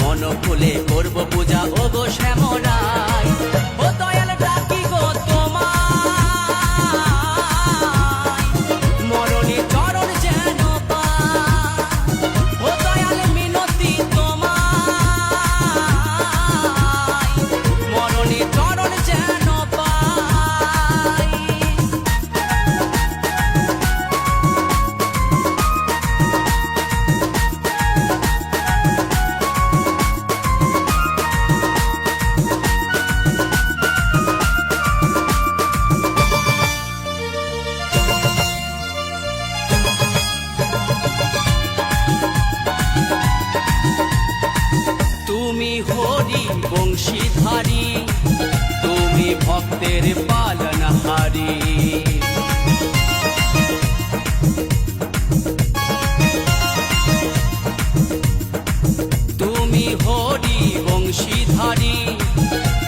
মন খুলে করব পূজা ও গো শ্যামরাই। ও দয়াল ডাকি গো তোমায়, মরণে চরণ যেন পাই। ও দয়াল মিনতি তোমায়, মরণে চরণ যেন পাই। তুমি হরি বংশীধারী, তুমি ভক্তের পালনহারী। তুমি হরি বংশীধারী,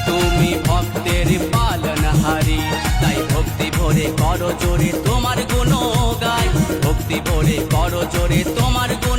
তুমি ভক্তের পালনহারী। তাই ভক্তি ভরে করো জোরে তোমার গুণ গাই, ভক্তি ভরে করো জোরে তোমার গুণ